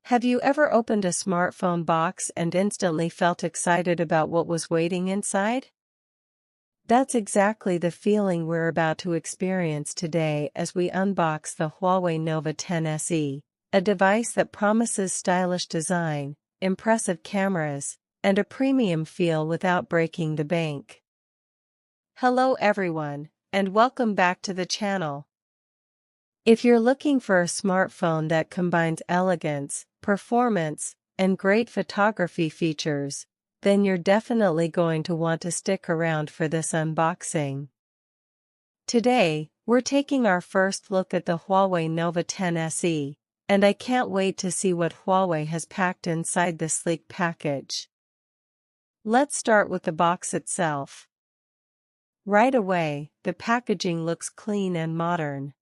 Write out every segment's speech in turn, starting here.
Have you ever opened a smartphone box and instantly felt excited about what was waiting inside? That's exactly the feeling we're about to experience today as we unbox the Huawei Nova 10 SE, a device that promises stylish design, impressive cameras, and a premium feel without breaking the bank. Hello everyone, and welcome back to the channel. If you're looking for a smartphone that combines elegance, performance, and great photography features, then you're definitely going to want to stick around for this unboxing. Today, we're taking our first look at the Huawei Nova 10 SE, and I can't wait to see what Huawei has packed inside this sleek package. Let's start with the box itself. Right away, the packaging looks clean and modern.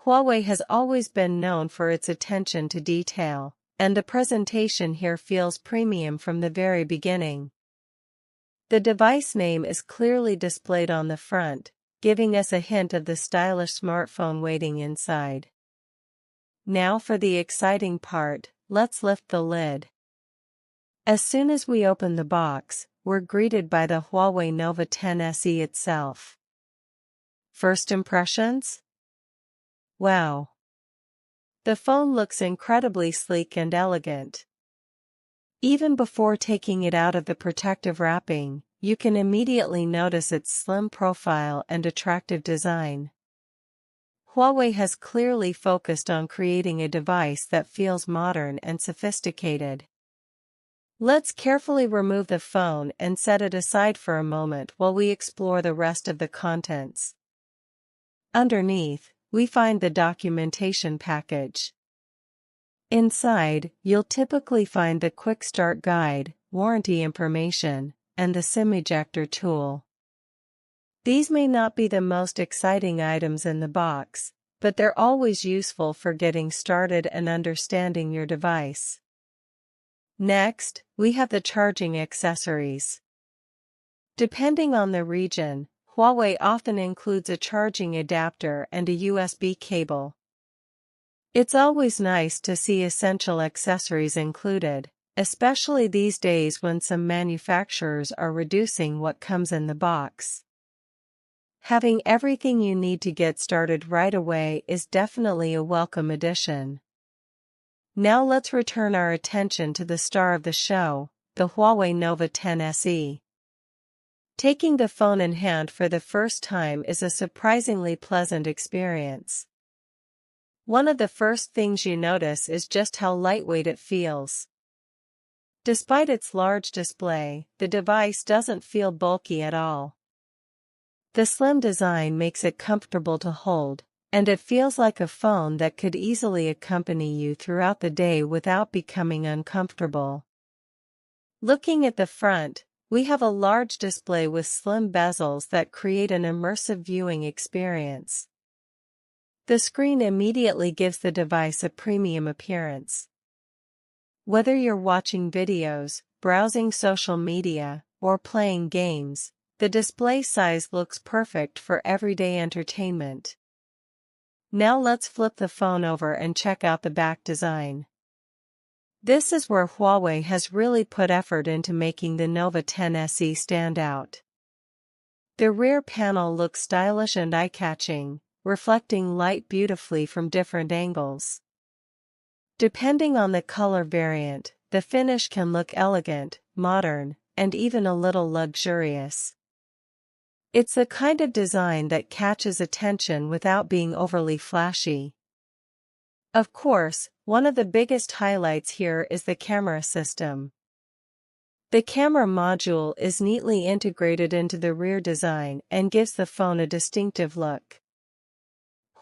Huawei has always been known for its attention to detail, and the presentation here feels premium from the very beginning. The device name is clearly displayed on the front, giving us a hint of the stylish smartphone waiting inside. Now for the exciting part, let's lift the lid. As soon as we open the box, we're greeted by the Huawei Nova 10 SE itself. First impressions? Wow! The phone looks incredibly sleek and elegant. Even before taking it out of the protective wrapping, you can immediately notice its slim profile and attractive design. Huawei has clearly focused on creating a device that feels modern and sophisticated. Let's carefully remove the phone and set it aside for a moment while we explore the rest of the contents. Underneath, we find the documentation package. Inside, you'll typically find the Quick Start Guide, warranty information, and the SIM ejector tool. These may not be the most exciting items in the box, but they're always useful for getting started and understanding your device. Next, we have the charging accessories. Depending on the region, Huawei often includes a charging adapter and a USB cable. It's always nice to see essential accessories included, especially these days when some manufacturers are reducing what comes in the box. Having everything you need to get started right away is definitely a welcome addition. Now let's return our attention to the star of the show, the Huawei Nova 10 SE. Taking the phone in hand for the first time is a surprisingly pleasant experience. One of the first things you notice is just how lightweight it feels. Despite its large display, the device doesn't feel bulky at all. The slim design makes it comfortable to hold, and it feels like a phone that could easily accompany you throughout the day without becoming uncomfortable. Looking at the front, we have a large display with slim bezels that create an immersive viewing experience. The screen immediately gives the device a premium appearance. Whether you're watching videos, browsing social media, or playing games, the display size looks perfect for everyday entertainment. Now let's flip the phone over and check out the back design. This is where Huawei has really put effort into making the Nova 10 SE stand out. The rear panel looks stylish and eye-catching, reflecting light beautifully from different angles. Depending on the color variant, the finish can look elegant, modern, and even a little luxurious. It's the kind of design that catches attention without being overly flashy. Of course, one of the biggest highlights here is the camera system. The camera module is neatly integrated into the rear design and gives the phone a distinctive look.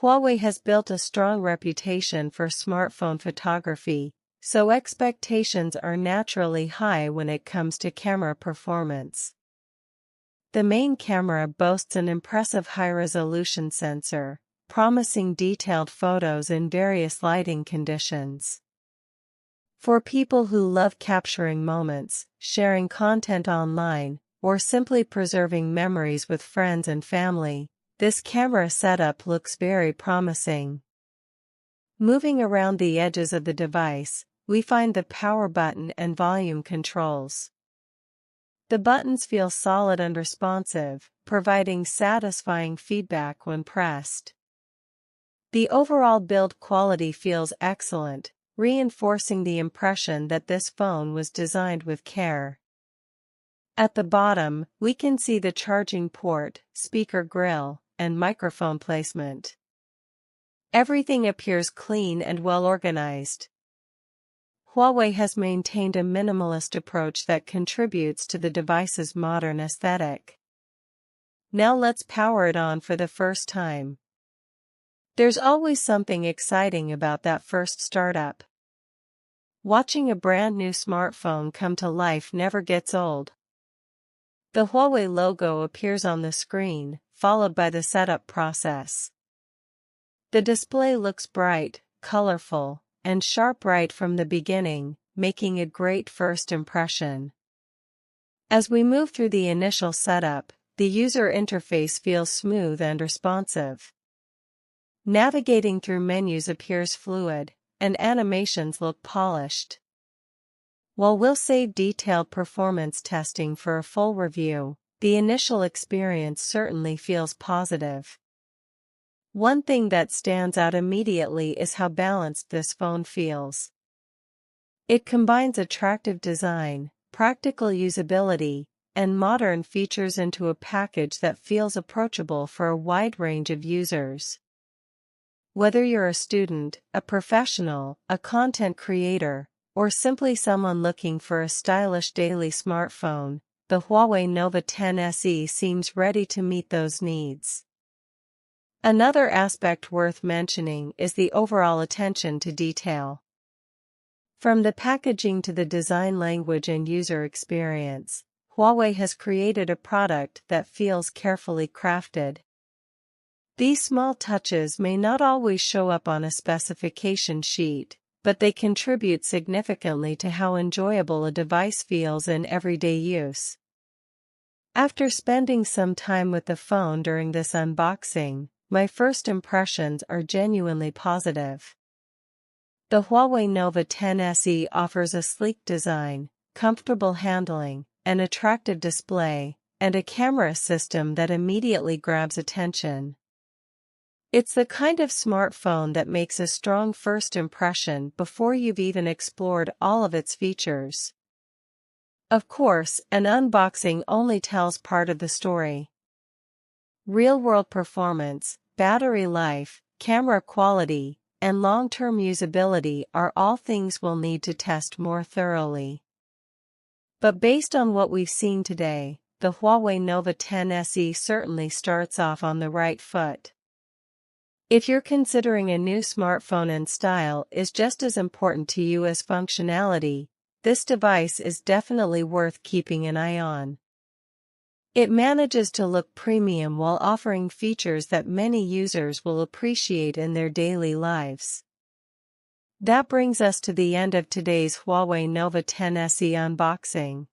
Huawei has built a strong reputation for smartphone photography, so expectations are naturally high when it comes to camera performance. The main camera boasts an impressive high-resolution sensor, promising detailed photos in various lighting conditions. For people who love capturing moments, sharing content online, or simply preserving memories with friends and family, this camera setup looks very promising. Moving around the edges of the device, we find the power button and volume controls. The buttons feel solid and responsive, providing satisfying feedback when pressed. The overall build quality feels excellent, reinforcing the impression that this phone was designed with care. At the bottom, we can see the charging port, speaker grill, and microphone placement. Everything appears clean and well organized. Huawei has maintained a minimalist approach that contributes to the device's modern aesthetic. Now let's power it on for the first time. There's always something exciting about that first startup. Watching a brand new smartphone come to life never gets old. The Huawei logo appears on the screen, followed by the setup process. The display looks bright, colorful, and sharp right from the beginning, making a great first impression. As we move through the initial setup, the user interface feels smooth and responsive. Navigating through menus appears fluid, and animations look polished. While we'll save detailed performance testing for a full review, the initial experience certainly feels positive. One thing that stands out immediately is how balanced this phone feels. It combines attractive design, practical usability, and modern features into a package that feels approachable for a wide range of users. Whether you're a student, a professional, a content creator, or simply someone looking for a stylish daily smartphone, the Huawei Nova 10 SE seems ready to meet those needs. Another aspect worth mentioning is the overall attention to detail. From the packaging to the design language and user experience, Huawei has created a product that feels carefully crafted. These small touches may not always show up on a specification sheet, but they contribute significantly to how enjoyable a device feels in everyday use. After spending some time with the phone during this unboxing, my first impressions are genuinely positive. The Huawei Nova 10 SE offers a sleek design, comfortable handling, an attractive display, and a camera system that immediately grabs attention. It's the kind of smartphone that makes a strong first impression before you've even explored all of its features. Of course, an unboxing only tells part of the story. Real-world performance, battery life, camera quality, and long-term usability are all things we'll need to test more thoroughly. But based on what we've seen today, the Huawei Nova 10 SE certainly starts off on the right foot. If you're considering a new smartphone and style is just as important to you as functionality, this device is definitely worth keeping an eye on. It manages to look premium while offering features that many users will appreciate in their daily lives. That brings us to the end of today's Huawei Nova 10 SE unboxing.